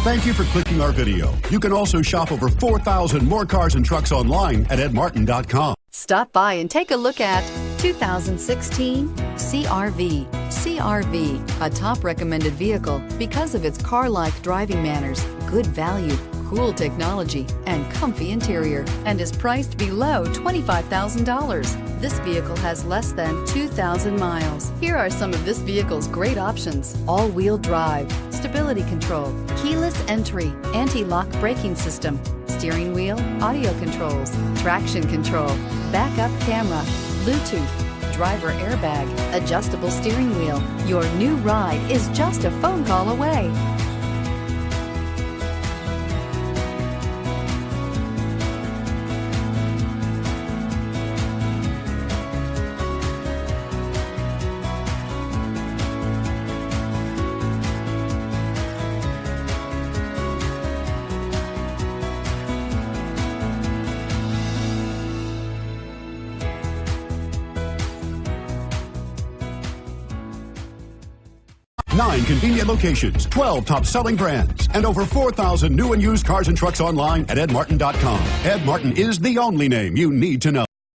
Thank you for clicking our video. You can also shop over 4,000 more cars and trucks online at edmartin.com. Stop by and take a look at 2016 CR-V. CR-V, a top recommended vehicle because of its car-like driving manners, good value, cool technology, and comfy interior, and is priced below $25,000. This vehicle has less than 2,000 miles. Here are some of this vehicle's great options: all-wheel drive, stability control, keyless entry, anti-lock braking system, steering wheel audio controls, traction control, backup camera, Bluetooth, driver airbag, adjustable steering wheel. Your new ride is just a phone call away. Nine convenient locations, 12 top-selling brands, and over 4,000 new and used cars and trucks online at edmartin.com. Ed Martin is the only name you need to know.